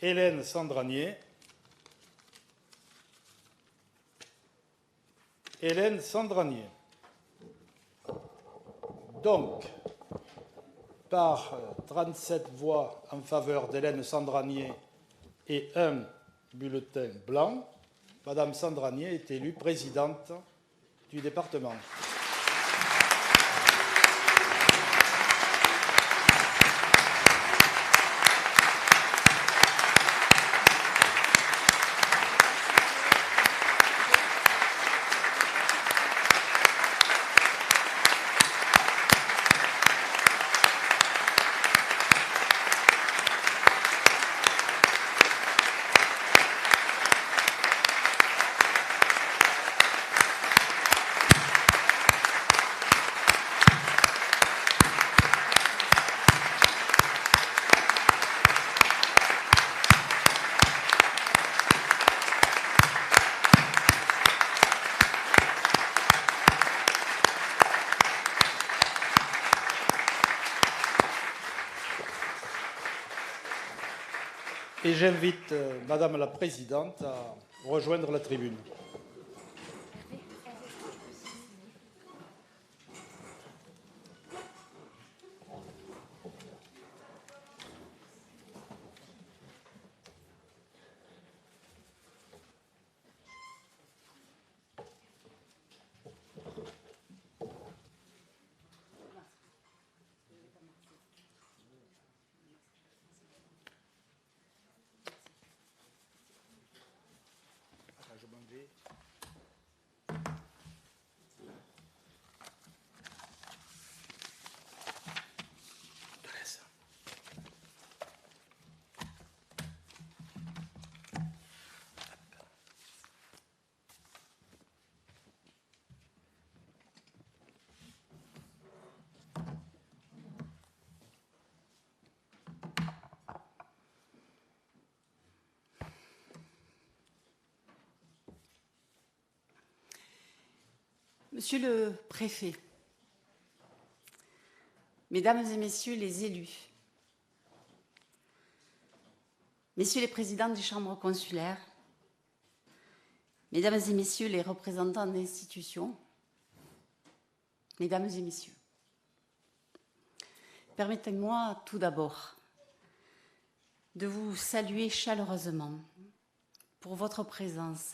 Hélène Sandranier. Hélène Sandranier. Donc, par 37 voix en faveur d'Hélène Sandranier et un bulletin blanc, Madame Sandranier est élue présidente du département. Et j'invite Madame la Présidente à rejoindre la tribune. Monsieur le Préfet, Mesdames et Messieurs les élus, Messieurs les présidents des chambres consulaires, Mesdames et Messieurs les représentants d'institutions, Mesdames et Messieurs, permettez-moi tout d'abord de vous saluer chaleureusement pour votre présence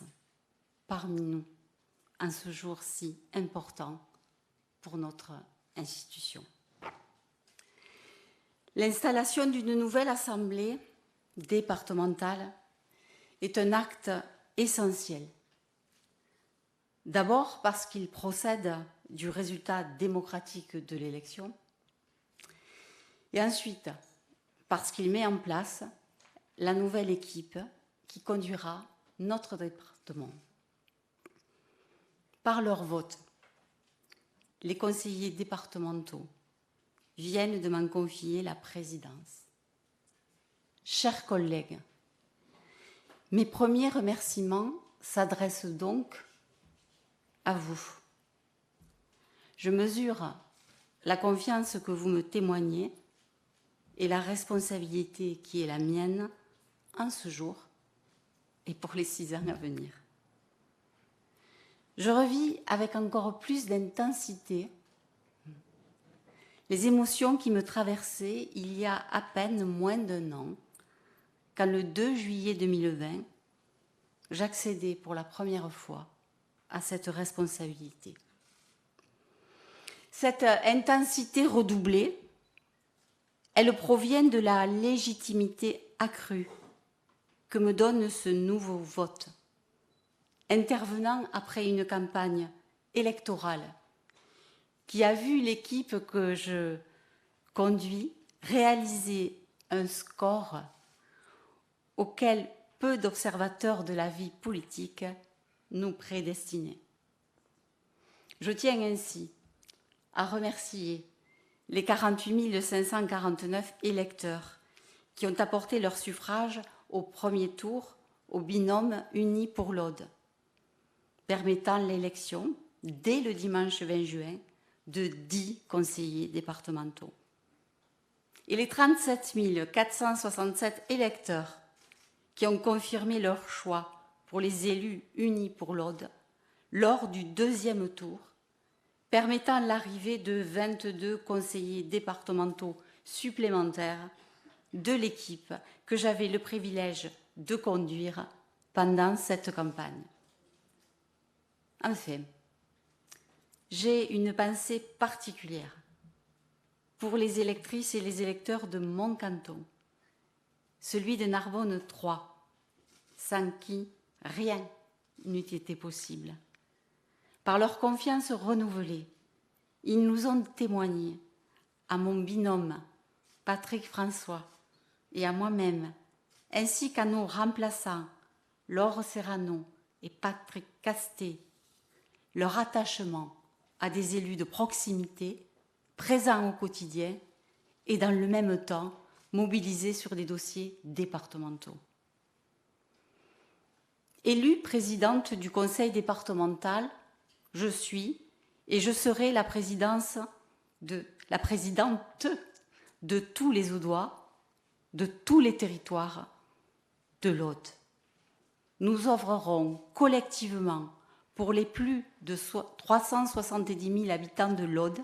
parmi nous en ce jour si important pour notre institution. L'installation d'une nouvelle assemblée départementale est un acte essentiel. D'abord parce qu'il procède du résultat démocratique de l'élection, et ensuite parce qu'il met en place la nouvelle équipe qui conduira notre département. Par leur vote, les conseillers départementaux viennent de m'en confier la présidence. Chers collègues, mes premiers remerciements s'adressent donc à vous. Je mesure la confiance que vous me témoignez et la responsabilité qui est la mienne en ce jour et pour les 6 ans à venir. Je revis avec encore plus d'intensité les émotions qui me traversaient il y a à peine moins d'1 an, quand le 2 juillet 2020, j'accédais pour la première fois à cette responsabilité. Cette intensité redoublée, elle provient de la légitimité accrue que me donne ce nouveau vote, intervenant après une campagne électorale qui a vu l'équipe que je conduis réaliser un score auquel peu d'observateurs de la vie politique nous prédestinaient. Je tiens ainsi à remercier les 48 549 électeurs qui ont apporté leur suffrage au premier tour au binôme Unis pour l'Aude, permettant l'élection, dès le dimanche 20 juin, de 10 conseillers départementaux. Et les 37 467 électeurs qui ont confirmé leur choix pour les élus unis pour l'Aude lors du deuxième tour, permettant l'arrivée de 22 conseillers départementaux supplémentaires de l'équipe que j'avais le privilège de conduire pendant cette campagne. Enfin, j'ai une pensée particulière pour les électrices et les électeurs de mon canton, celui de Narbonne 3, sans qui rien n'eût été possible. Par leur confiance renouvelée, ils nous ont témoigné, à mon binôme Patrick François et à moi-même, ainsi qu'à nos remplaçants Laure Serrano et Patrick Castet, leur attachement à des élus de proximité, présents au quotidien et dans le même temps mobilisés sur des dossiers départementaux. Élue présidente du conseil départemental, je suis et je serai la présidente de tous les Audois, de tous les territoires de l'Aude. Nous œuvrerons collectivement pour les plus de 370 000 habitants de l'Aude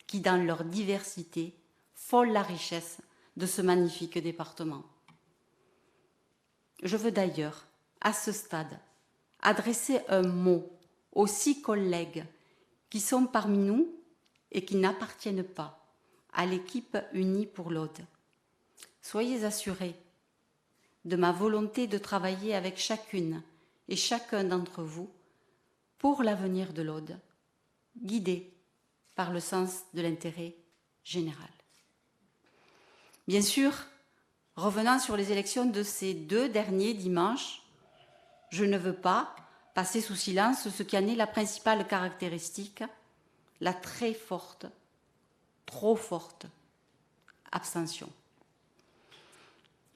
qui, dans leur diversité, font la richesse de ce magnifique département. Je veux d'ailleurs, à ce stade, adresser un mot aux 6 collègues qui sont parmi nous et qui n'appartiennent pas à l'équipe unie pour l'Aude. Soyez assurés de ma volonté de travailler avec chacune et chacun d'entre vous pour l'avenir de l'Aude, guidé par le sens de l'intérêt général. Bien sûr, revenant sur les élections de ces 2 derniers dimanches, je ne veux pas passer sous silence ce qui en est la principale caractéristique, la très forte, trop forte abstention.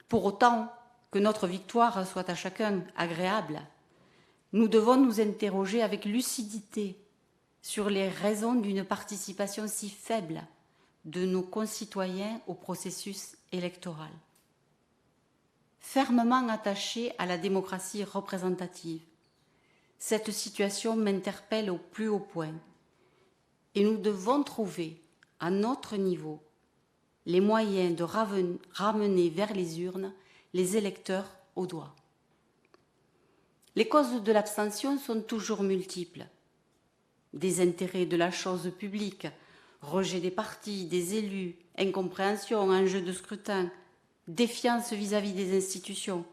Pour autant que notre victoire soit à chacun agréable, nous devons nous interroger avec lucidité sur les raisons d'une participation si faible de nos concitoyens au processus électoral. Fermement attachés à la démocratie représentative, cette situation m'interpelle au plus haut point et nous devons trouver, à notre niveau, les moyens de ramener vers les urnes les électeurs audois. Les causes de l'abstention sont toujours multiples. Désintérêt de la chose publique, rejet des partis, des élus, incompréhension, enjeu de scrutin, défiance vis-à-vis des institutions,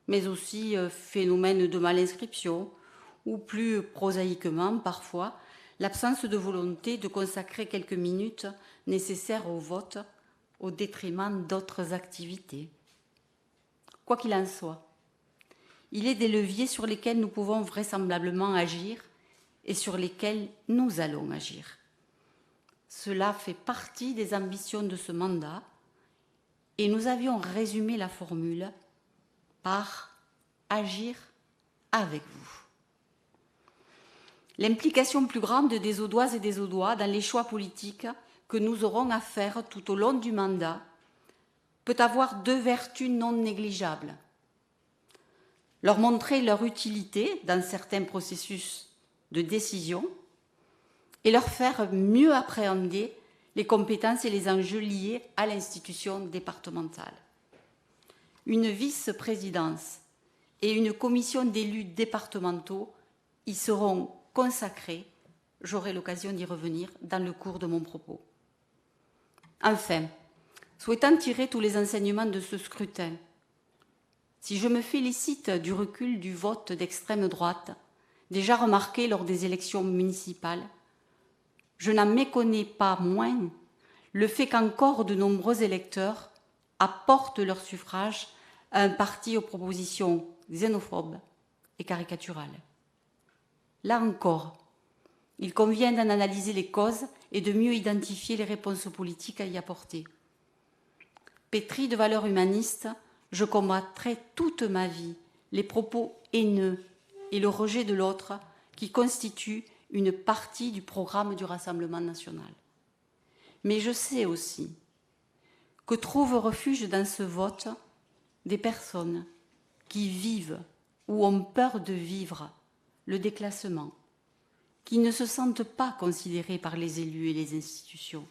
mais aussi phénomène de mal-inscription ou plus prosaïquement parfois l'absence de volonté de consacrer quelques minutes nécessaires au vote au détriment d'autres activités. Quoi qu'il en soit, il est des leviers sur lesquels nous pouvons vraisemblablement agir et sur lesquels nous allons agir. Cela fait partie des ambitions de ce mandat et nous avions résumé la formule par « agir avec vous ». L'implication plus grande des Audoises et des Audois dans les choix politiques que nous aurons à faire tout au long du mandat peut avoir 2 vertus non négligeables. Leur montrer leur utilité dans certains processus de décision et leur faire mieux appréhender les compétences et les enjeux liés à l'institution départementale. Une vice-présidence et une commission d'élus départementaux y seront consacrés. J'aurai l'occasion d'y revenir dans le cours de mon propos. Enfin, souhaitant tirer tous les enseignements de ce scrutin, si je me félicite du recul du vote d'extrême droite, déjà remarqué lors des élections municipales, je n'en méconnais pas moins le fait qu'encore de nombreux électeurs apportent leur suffrage à un parti aux propositions xénophobes et caricaturales. Là encore, il convient d'en analyser les causes et de mieux identifier les réponses politiques à y apporter. Pétri de valeurs humanistes, je combattrai toute ma vie les propos haineux et le rejet de l'autre qui constituent une partie du programme du Rassemblement national. Mais je sais aussi que trouvent refuge dans ce vote des personnes qui vivent ou ont peur de vivre le déclassement, qui ne se sentent pas considérés par les élus et les institutions.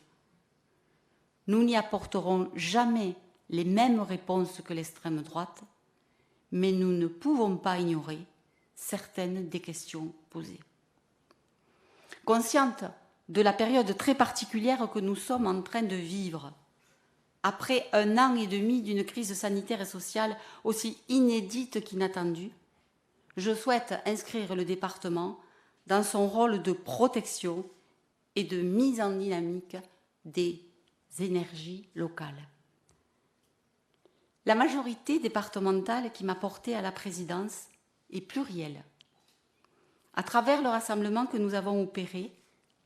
Nous n'y apporterons jamais les mêmes réponses que l'extrême droite, mais nous ne pouvons pas ignorer certaines des questions posées. Consciente de la période très particulière que nous sommes en train de vivre, après 1 an et demi d'une crise sanitaire et sociale aussi inédite qu'inattendue, je souhaite inscrire le département dans son rôle de protection et de mise en dynamique des énergies locales. La majorité départementale qui m'a portée à la présidence est plurielle. À travers le rassemblement que nous avons opéré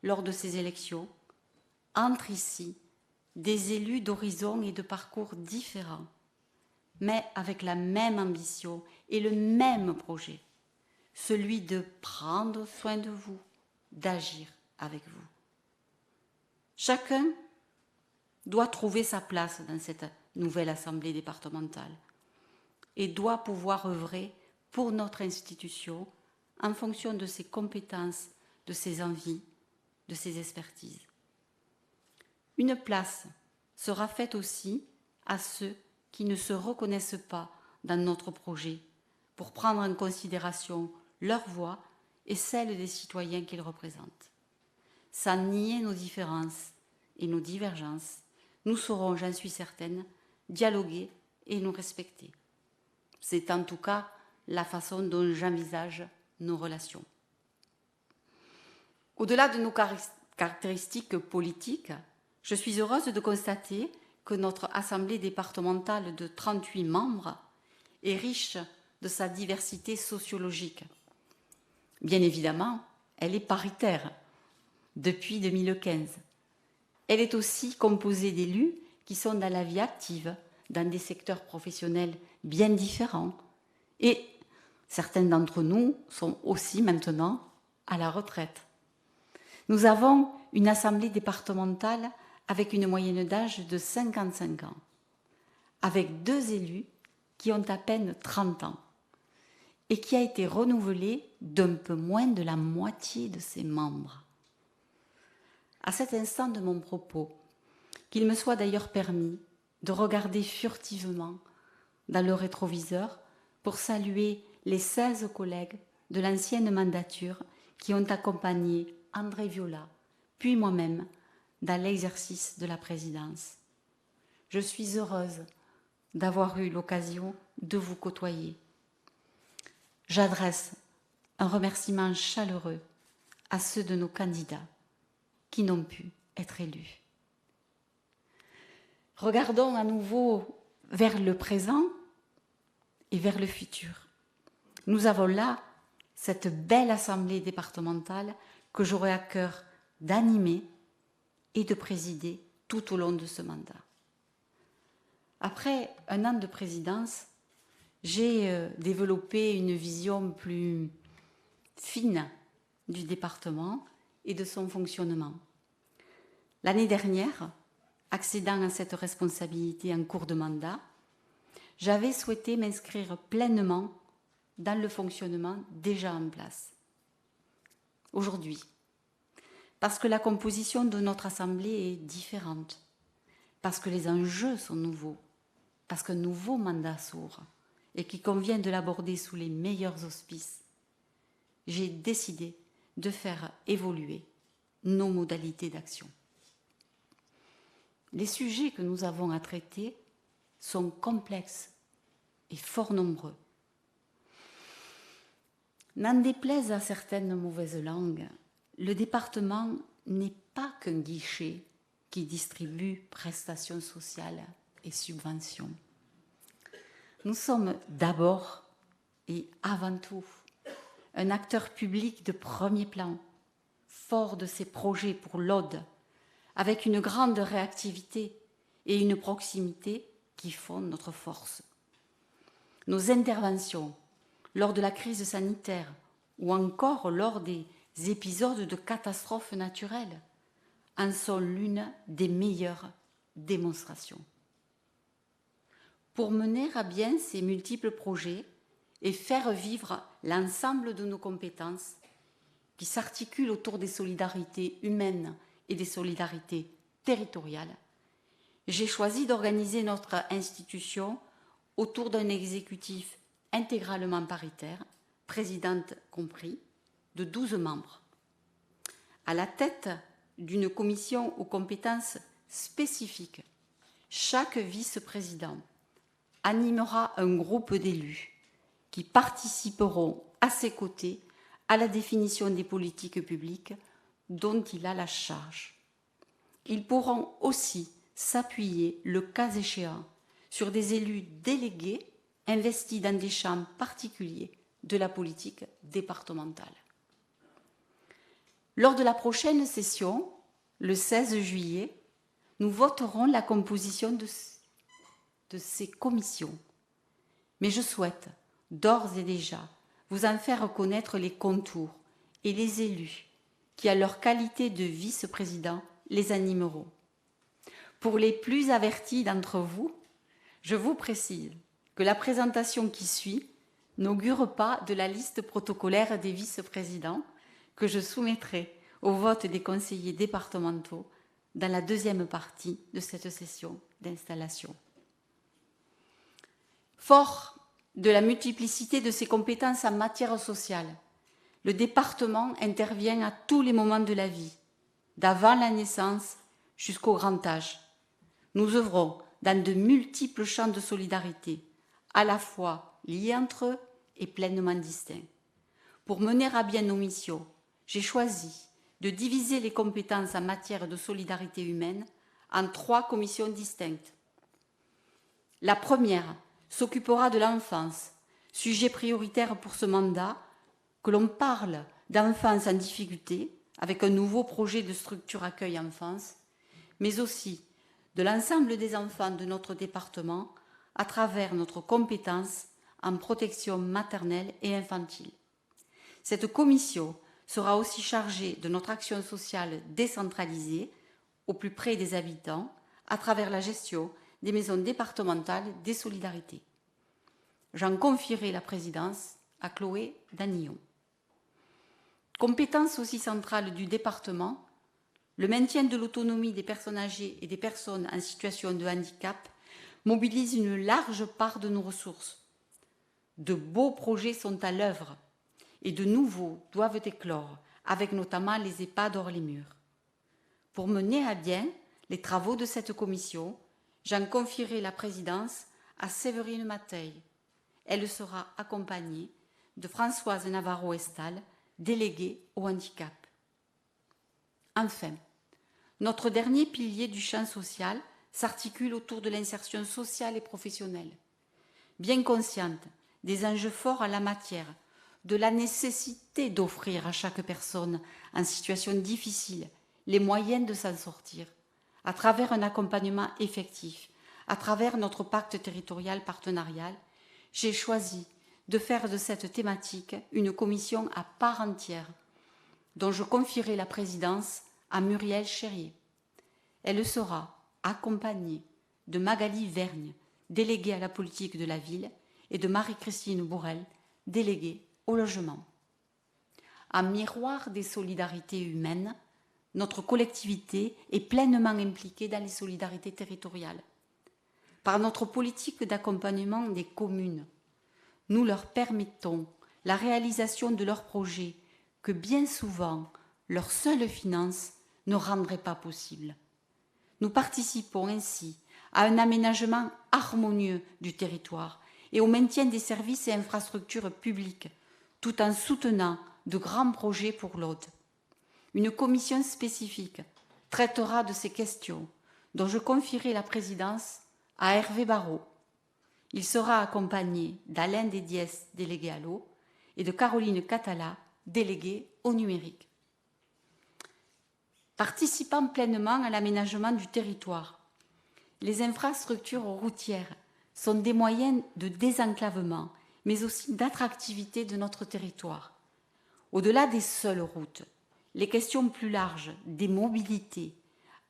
lors de ces élections, entrent ici des élus d'horizons et de parcours différents, mais avec la même ambition et le même projet, celui de prendre soin de vous, d'agir avec vous. Chacun doit trouver sa place dans cette nouvelle assemblée départementale et doit pouvoir œuvrer pour notre institution en fonction de ses compétences, de ses envies, de ses expertises. Une place sera faite aussi à ceux qui ne se reconnaissent pas dans notre projet pour prendre en considération leur voix et celle des citoyens qu'ils représentent. Sans nier nos différences et nos divergences, nous saurons, j'en suis certaine, dialoguer et nous respecter. C'est en tout cas la façon dont j'envisage nos relations. Au-delà de nos caractéristiques politiques, je suis heureuse de constater que notre assemblée départementale de 38 membres est riche de sa diversité sociologique. Bien évidemment, elle est paritaire depuis 2015. Elle est aussi composée d'élus qui sont dans la vie active, dans des secteurs professionnels bien différents. Et certains d'entre nous sont aussi maintenant à la retraite. Nous avons une assemblée départementale avec une moyenne d'âge de 55 ans, avec 2 élus qui ont à peine 30 ans et qui a été renouvelée d'un peu moins de la moitié de ses membres. À cet instant de mon propos, qu'il me soit d'ailleurs permis de regarder furtivement dans le rétroviseur pour saluer les 16 collègues de l'ancienne mandature qui ont accompagné André Viola, puis moi-même, dans l'exercice de la présidence. Je suis heureuse d'avoir eu l'occasion de vous côtoyer. J'adresse un remerciement chaleureux à ceux de nos candidats qui n'ont pu être élus. Regardons à nouveau vers le présent et vers le futur. Nous avons là cette belle assemblée départementale que j'aurai à cœur d'animer et de présider tout au long de ce mandat. Après 1 an de présidence, j'ai développé une vision plus fine du département et de son fonctionnement. L'année dernière, accédant à cette responsabilité en cours de mandat, j'avais souhaité m'inscrire pleinement dans le fonctionnement déjà en place. Aujourd'hui, parce que la composition de notre Assemblée est différente, parce que les enjeux sont nouveaux, parce qu'un nouveau mandat s'ouvre et qu'il convient de l'aborder sous les meilleurs auspices, j'ai décidé de faire évoluer nos modalités d'action. Les sujets que nous avons à traiter sont complexes et fort nombreux. N'en déplaise à certaines mauvaises langues, le département n'est pas qu'un guichet qui distribue prestations sociales et subventions. Nous sommes d'abord et avant tout un acteur public de premier plan, fort de ses projets pour l'Aude, avec une grande réactivité et une proximité qui font notre force. Nos interventions lors de la crise sanitaire ou encore lors des épisodes de catastrophes naturelles en sont l'une des meilleures démonstrations. Pour mener à bien ces multiples projets, et faire vivre l'ensemble de nos compétences qui s'articulent autour des solidarités humaines et des solidarités territoriales, j'ai choisi d'organiser notre institution autour d'un exécutif intégralement paritaire, présidente compris, de 12 membres. À la tête d'une commission aux compétences spécifiques, chaque vice-président animera un groupe d'élus qui participeront à ses côtés à la définition des politiques publiques dont il a la charge. Ils pourront aussi s'appuyer, le cas échéant, sur des élus délégués investis dans des champs particuliers de la politique départementale. Lors de la prochaine session, le 16 juillet, nous voterons la composition de ces commissions. Mais je souhaite d'ores et déjà vous en faire connaître les contours et les élus qui, à leur qualité de vice-président, les animeront. Pour les plus avertis d'entre vous, je vous précise que la présentation qui suit n'augure pas de la liste protocolaire des vice-présidents que je soumettrai au vote des conseillers départementaux dans la deuxième partie de cette session d'installation. Fort de la multiplicité de ses compétences en matière sociale, le département intervient à tous les moments de la vie, d'avant la naissance jusqu'au grand âge. Nous œuvrons dans de multiples champs de solidarité, à la fois liés entre eux et pleinement distincts. Pour mener à bien nos missions, j'ai choisi de diviser les compétences en matière de solidarité humaine en 3 commissions distinctes. La première s'occupera de l'enfance, sujet prioritaire pour ce mandat, que l'on parle d'enfance en difficulté, avec un nouveau projet de structure accueil enfance, mais aussi de l'ensemble des enfants de notre département à travers notre compétence en protection maternelle et infantile. Cette commission sera aussi chargée de notre action sociale décentralisée au plus près des habitants à travers la gestion des maisons départementales des solidarités. J'en confierai la présidence à Chloé Danillon. Compétence aussi centrale du département, le maintien de l'autonomie des personnes âgées et des personnes en situation de handicap mobilise une large part de nos ressources. De beaux projets sont à l'œuvre et de nouveaux doivent éclore, avec notamment les EHPAD hors les murs. Pour mener à bien les travaux de cette commission, j'en confierai la présidence à Séverine Mateil. Elle sera accompagnée de Françoise Navarro-Estal, déléguée au handicap. Enfin, notre dernier pilier du champ social s'articule autour de l'insertion sociale et professionnelle. Bien consciente des enjeux forts en la matière, de la nécessité d'offrir à chaque personne en situation difficile les moyens de s'en sortir, à travers un accompagnement effectif, à travers notre pacte territorial partenarial, j'ai choisi de faire de cette thématique une commission à part entière, dont je confierai la présidence à Muriel Chérier. Elle sera accompagnée de Magali Vergne, déléguée à la politique de la ville, et de Marie-Christine Bourrel, déléguée au logement. En miroir des solidarités humaines, notre collectivité est pleinement impliquée dans les solidarités territoriales. Par notre politique d'accompagnement des communes, nous leur permettons la réalisation de leurs projets que bien souvent leurs seules finances ne rendraient pas possible. Nous participons ainsi à un aménagement harmonieux du territoire et au maintien des services et infrastructures publiques, tout en soutenant de grands projets pour l'Aude. Une commission spécifique traitera de ces questions, dont je confierai la présidence à Hervé Barrault. Il sera accompagné d'Alain Dédiès, délégué à l'eau, et de Caroline Catala, déléguée au numérique. Participant pleinement à l'aménagement du territoire, les infrastructures routières sont des moyens de désenclavement, mais aussi d'attractivité de notre territoire. Au-delà des seules routes, les questions plus larges des mobilités,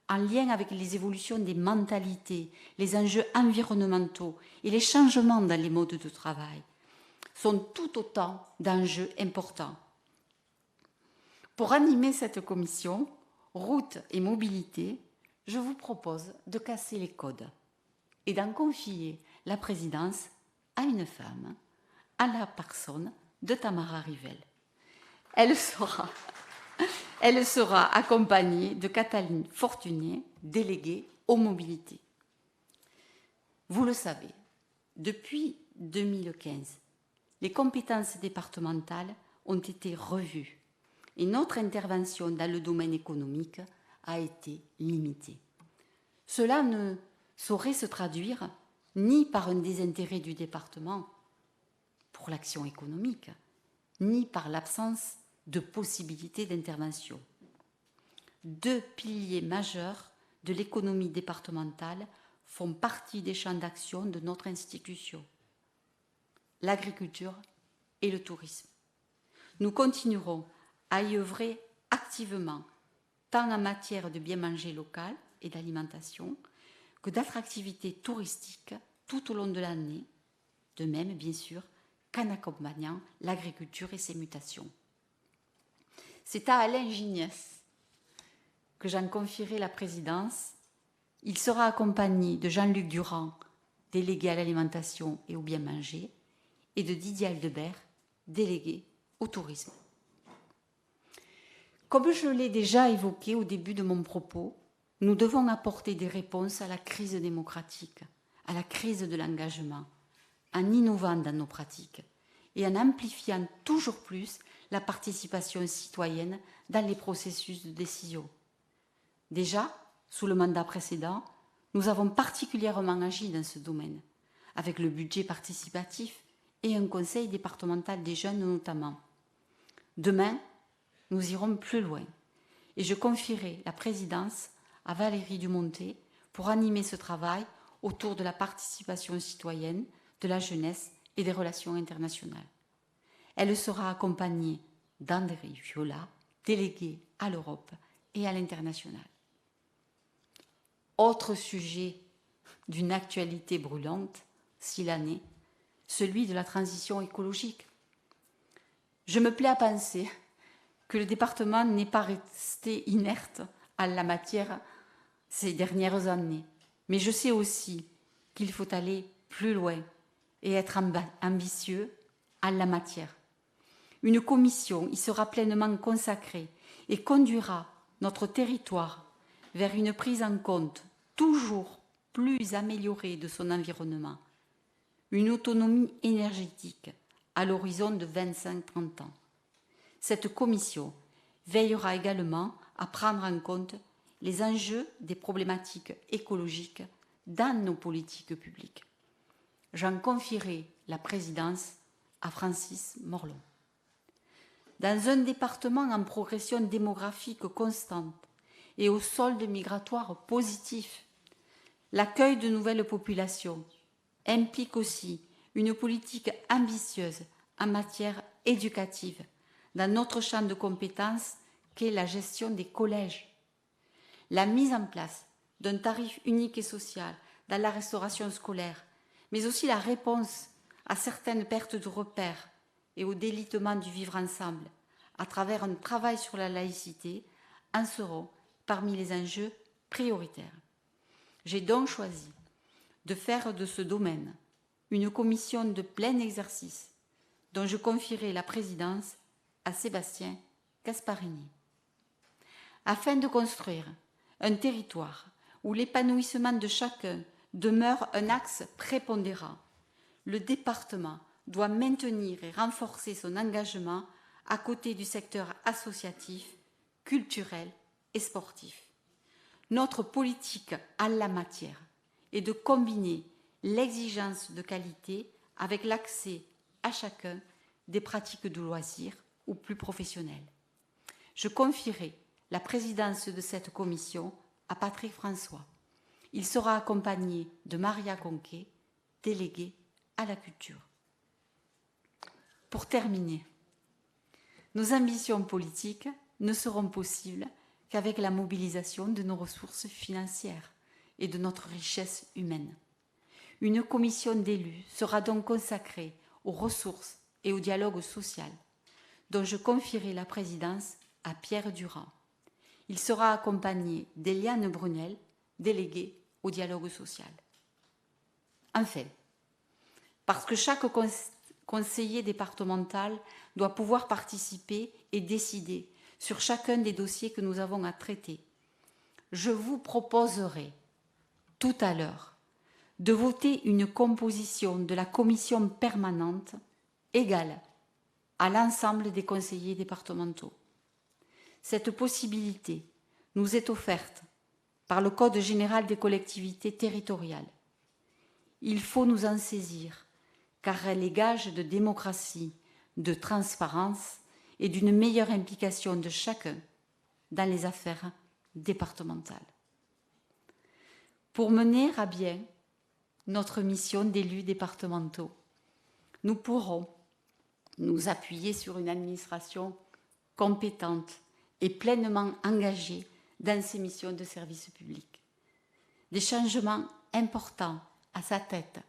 en lien avec les évolutions des mentalités, les enjeux environnementaux et les changements dans les modes de travail, sont tout autant d'enjeux importants. Pour animer cette commission, route et mobilité, je vous propose de casser les codes et d'en confier la présidence à une femme, à la personne de Tamara Rivel. Elle sera accompagnée de Cataline Fortuné, déléguée aux mobilités. Vous le savez, depuis 2015, les compétences départementales ont été revues et notre intervention dans le domaine économique a été limitée. Cela ne saurait se traduire ni par un désintérêt du département pour l'action économique, ni par l'absence de possibilités d'intervention. Deux piliers majeurs de l'économie départementale font partie des champs d'action de notre institution: l'agriculture et le tourisme. Nous continuerons à y œuvrer activement, tant en matière de bien manger local et d'alimentation que d'attractivité touristique tout au long de l'année, de même bien sûr qu'en accompagnant l'agriculture et ses mutations. C'est à Alain Gignès que j'en confierai la présidence. Il sera accompagné de Jean-Luc Durand, délégué à l'alimentation et au bien manger, et de Didier Aldebert, délégué au tourisme. Comme je l'ai déjà évoqué au début de mon propos, nous devons apporter des réponses à la crise démocratique, à la crise de l'engagement, en innovant dans nos pratiques et en amplifiant toujours plus la participation citoyenne dans les processus de décision. Déjà, sous le mandat précédent, nous avons particulièrement agi dans ce domaine, avec le budget participatif et un conseil départemental des jeunes notamment. Demain, nous irons plus loin et je confierai la présidence à Valérie Dumontet pour animer ce travail autour de la participation citoyenne, de la jeunesse et des relations internationales. Elle sera accompagnée d'André Viola, délégué à l'Europe et à l'international. Autre sujet d'une actualité brûlante, s'il en est, celui de la transition écologique. Je me plais à penser que le département n'est pas resté inerte en la matière ces dernières années, mais je sais aussi qu'il faut aller plus loin et être ambitieux en la matière. Une commission y sera pleinement consacrée et conduira notre territoire vers une prise en compte toujours plus améliorée de son environnement, une autonomie énergétique à l'horizon de 25-30 ans. Cette commission veillera également à prendre en compte les enjeux des problématiques écologiques dans nos politiques publiques. J'en confierai la présidence à Francis Morlon. Dans un département en progression démographique constante et au solde migratoire positif, l'accueil de nouvelles populations implique aussi une politique ambitieuse en matière éducative dans notre champ de compétences qu'est la gestion des collèges. La mise en place d'un tarif unique et social dans la restauration scolaire, mais aussi la réponse à certaines pertes de repères et au délitement du vivre ensemble à travers un travail sur la laïcité en seront parmi les enjeux prioritaires. J'ai donc choisi de faire de ce domaine une commission de plein exercice dont je confierai la présidence à Sébastien Gasparini. Afin de construire un territoire où l'épanouissement de chacun demeure un axe prépondérant, le département doit maintenir et renforcer son engagement à côté du secteur associatif, culturel et sportif. Notre politique en la matière est de combiner l'exigence de qualité avec l'accès à chacun des pratiques de loisirs ou plus professionnelles. Je confierai la présidence de cette commission à Patrick François. Il sera accompagné de Maria Conquet, déléguée à la culture. Pour terminer, nos ambitions politiques ne seront possibles qu'avec la mobilisation de nos ressources financières et de notre richesse humaine. Une commission d'élus sera donc consacrée aux ressources et au dialogue social, dont je confierai la présidence à Pierre Durand. Il sera accompagné d'Eliane Brunel, déléguée au dialogue social. Enfin, parce que chaque conseiller départemental doit pouvoir participer et décider sur chacun des dossiers que nous avons à traiter, je vous proposerai tout à l'heure de voter une composition de la commission permanente égale à l'ensemble des conseillers départementaux. Cette possibilité nous est offerte par le Code général des collectivités territoriales. Il faut nous en saisir, car elle est gage de démocratie, de transparence et d'une meilleure implication de chacun dans les affaires départementales. Pour mener à bien notre mission d'élus départementaux, nous pourrons nous appuyer sur une administration compétente et pleinement engagée dans ses missions de service public. Des changements importants à sa tête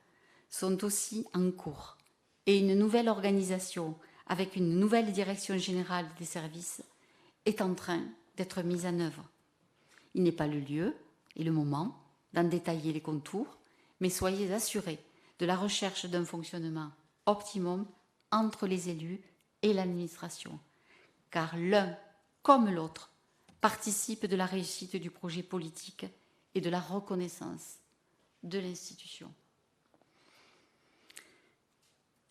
sont aussi en cours et une nouvelle organisation avec une nouvelle direction générale des services est en train d'être mise en œuvre. Il n'est pas le lieu et le moment d'en détailler les contours, mais soyez assurés de la recherche d'un fonctionnement optimum entre les élus et l'administration, car l'un comme l'autre participe de la réussite du projet politique et de la reconnaissance de l'institution.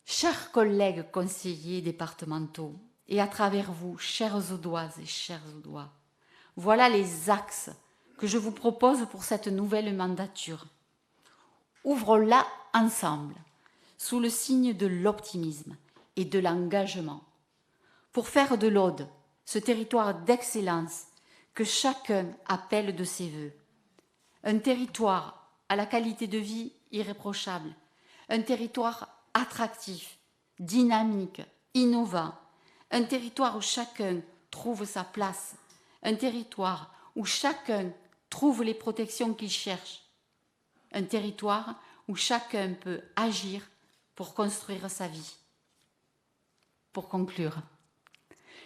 Chers collègues conseillers départementaux, et à travers vous, chères Audoises et chers Audois, voilà les axes que je vous propose pour cette nouvelle mandature. Ouvrons-la ensemble, sous le signe de l'optimisme et de l'engagement, pour faire de l'Aude ce territoire d'excellence que chacun appelle de ses voeux. Un territoire à la qualité de vie irréprochable, un territoire attractif, dynamique, innovant, un territoire où chacun trouve sa place, un territoire où chacun trouve les protections qu'il cherche, un territoire où chacun peut agir pour construire sa vie. Pour conclure,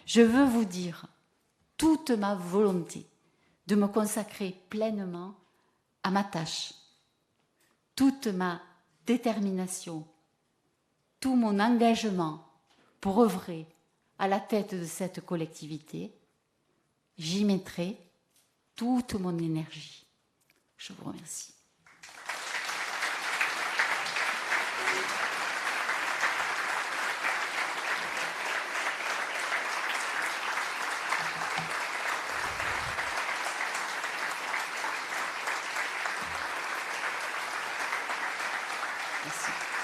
je veux vous dire toute ma volonté de me consacrer pleinement à ma tâche, toute ma détermination, tout mon engagement pour œuvrer à la tête de cette collectivité. J'y mettrai toute mon énergie. Je vous remercie. Merci.